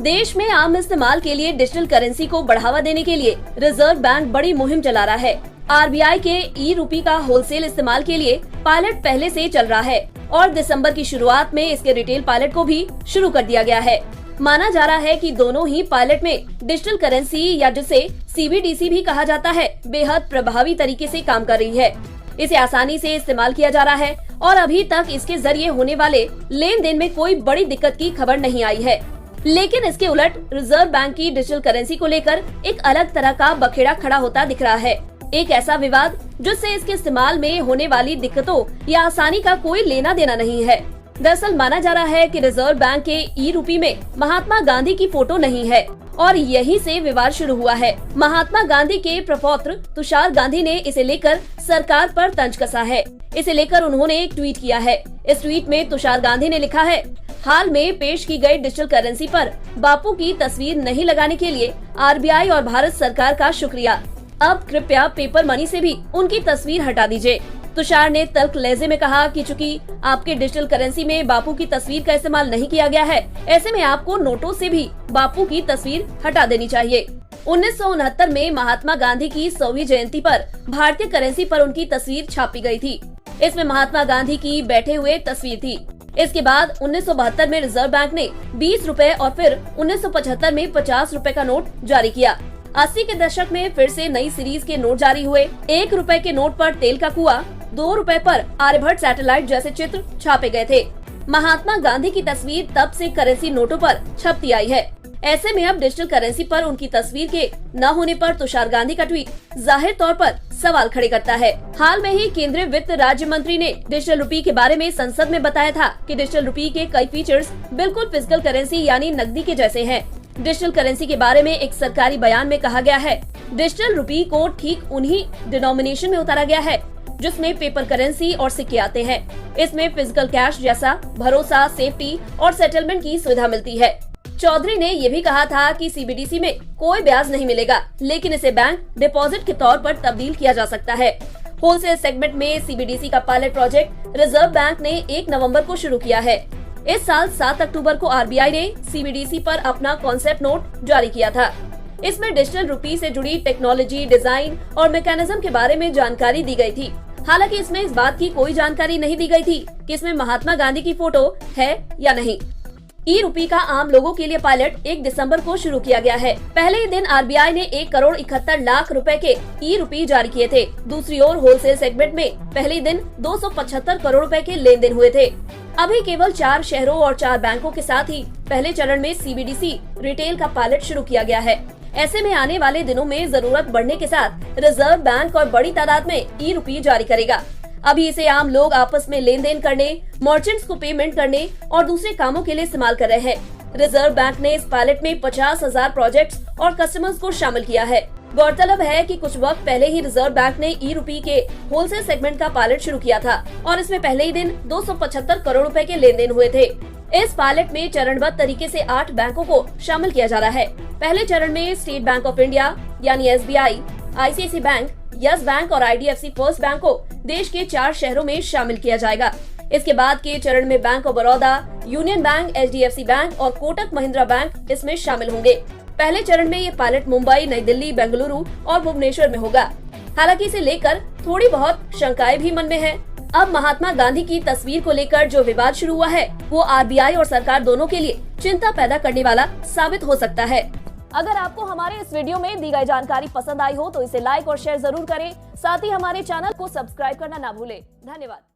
देश में आम इस्तेमाल के लिए डिजिटल करेंसी को बढ़ावा देने के लिए रिजर्व बैंक बड़ी मुहिम चला रहा है। आरबीआई के ई रूपी का होलसेल इस्तेमाल के लिए पायलट पहले से चल रहा है और दिसंबर की शुरुआत में इसके रिटेल पायलट को भी शुरू कर दिया गया है। माना जा रहा है कि दोनों ही पायलट में डिजिटल करेंसी या जिसे सीबीडीसी भी कहा जाता है बेहद प्रभावी तरीके से काम कर रही है। इसे आसानी से इस्तेमाल किया जा रहा है और अभी तक इसके जरिए होने वाले लेन देन में कोई बड़ी दिक्कत की खबर नहीं आई है। लेकिन इसके उलट रिजर्व बैंक की डिजिटल करेंसी को लेकर एक अलग तरह का बखेड़ा खड़ा होता दिख रहा है। एक ऐसा विवाद जिससे इसके इस्तेमाल में होने वाली दिक्कतों या आसानी का कोई लेना देना नहीं है। दरअसल माना जा रहा है कि रिजर्व बैंक के ई रूपी में महात्मा गांधी की फोटो नहीं है और यहीं से विवाद शुरू हुआ है। महात्मा गांधी के प्रपौत्र तुषार गांधी ने इसे लेकर सरकार पर तंज कसा है। इसे लेकर उन्होंने एक ट्वीट किया है। इस ट्वीट में तुषार गांधी ने लिखा है, हाल में पेश की गई डिजिटल करेंसी पर बापू की तस्वीर नहीं लगाने के लिए आरबीआई और भारत सरकार का शुक्रिया। अब कृपया पेपर मनी से भी उनकी तस्वीर हटा दीजिए। तुषार ने तल्ख लहजे में कहा कि चूंकि आपके डिजिटल करेंसी में बापू की तस्वीर का इस्तेमाल नहीं किया गया है, ऐसे में आपको नोटों से भी बापू की तस्वीर हटा देनी चाहिए। 1969 में महात्मा गांधी की 100वीं जयंती पर भारतीय करेंसी पर उनकी तस्वीर छापी गई थी। इसमें महात्मा गांधी की बैठे हुए तस्वीर थी। इसके बाद 1972 में रिजर्व बैंक ने 20 रुपए और फिर 1975 में 50 रुपए का नोट जारी किया। 80 के दशक में फिर से नई सीरीज के नोट जारी हुए। 1 रुपए के नोट पर तेल का कुआं, 2 रुपए पर आर्यभट्ट सैटेलाइट जैसे चित्र छापे गए थे। महात्मा गांधी की तस्वीर तब से करेंसी नोटों पर छपती आई है। ऐसे में अब डिजिटल करेंसी पर उनकी तस्वीर के न होने पर तुषार गांधी का ट्वीट जाहिर तौर पर सवाल खड़े करता है। हाल में ही केंद्रीय वित्त राज्य मंत्री ने डिजिटल रुपी के बारे में संसद में बताया था कि डिजिटल रुपी के कई फीचर्स बिल्कुल फिजिकल करेंसी यानी नकदी के जैसे हैं। डिजिटल करेंसी के बारे में एक सरकारी बयान में कहा गया है, डिजिटल रुपी को ठीक उन्हीं डिनोमिनेशन में उतारा गया है जिसमें पेपर करेंसी और सिक्के आते हैं। इसमें फिजिकल कैश जैसा भरोसा, सेफ्टी और सेटलमेंट की सुविधा मिलती है। चौधरी ने ये भी कहा था कि सीबीडीसी में कोई ब्याज नहीं मिलेगा, लेकिन इसे बैंक डिपॉजिट के तौर पर तब्दील किया जा सकता है। होलसेल सेगमेंट में सीबीडीसी का पायलट प्रोजेक्ट रिजर्व बैंक ने 1 नवंबर को शुरू किया है। इस साल 7 अक्टूबर को आरबीआई ने सीबीडीसी पर अपना कॉन्सेप्ट नोट जारी किया था। इसमें डिजिटल रुपी से जुड़ी टेक्नोलॉजी, डिजाइन और मैकेनिज्म के बारे में जानकारी दी गई थी। हालांकि इसमें इस बात की कोई जानकारी नहीं दी गई थी कि इसमें महात्मा गांधी की फोटो है या नहीं। ई रूपी का आम लोगों के लिए पायलट 1 दिसंबर को शुरू किया गया है। पहले ही दिन आरबीआई ने 1 करोड़ 71 लाख रुपए के ई रूपी जारी किए थे। दूसरी ओर होलसेल सेगमेंट में पहले दिन 275 करोड़ रुपए के लेन देन हुए थे। अभी केवल 4 शहरों और 4 बैंकों के साथ ही पहले चरण में सीबीडीसी रिटेल का पायलट शुरू किया गया है। ऐसे में आने वाले दिनों में जरूरत बढ़ने के साथ रिजर्व बैंक और बड़ी तादाद में ई रूपी जारी करेगा। अभी इसे आम लोग आपस में लेन देन करने, मर्चेंट्स को पेमेंट करने और दूसरे कामों के लिए इस्तेमाल कर रहे हैं। रिजर्व बैंक ने इस पायलट में 50,000 प्रोजेक्ट्स और कस्टमर्स को शामिल किया है। गौरतलब है कि कुछ वक्त पहले ही रिजर्व बैंक ने ई रूपी के होलसेल सेगमेंट का पायलट शुरू किया था और इसमें पहले ही दिन 275 करोड़ रुपए के लेन देन हुए थे। इस पायलट में चरणबद्ध तरीके से 8 बैंकों को शामिल किया जा रहा है। पहले चरण में स्टेट बैंक ऑफ इंडिया यानी SBI, ICICI Bank, Yes Bank और आईडीएफसी फर्स्ट बैंक को देश के 4 शहरों में शामिल किया जाएगा। इसके बाद के चरण में bank of Baroda, union bank, HDFC bank और कोटक महिंद्रा बैंक इसमें शामिल होंगे। पहले चरण में ये पायलट मुंबई, नई दिल्ली, बेंगलुरु और भुवनेश्वर में होगा। हालांकि इसे लेकर थोड़ी बहुत शंकाएं भी मन में है। अब महात्मा गांधी की तस्वीर को लेकर जो विवाद शुरू हुआ है वो आरबीआई और सरकार दोनों के लिए चिंता पैदा करने वाला साबित हो सकता है। अगर आपको हमारे इस वीडियो में दी गई जानकारी पसंद आई हो तो इसे लाइक और शेयर जरूर करें। साथ ही हमारे चैनल को सब्सक्राइब करना ना भूलें। धन्यवाद।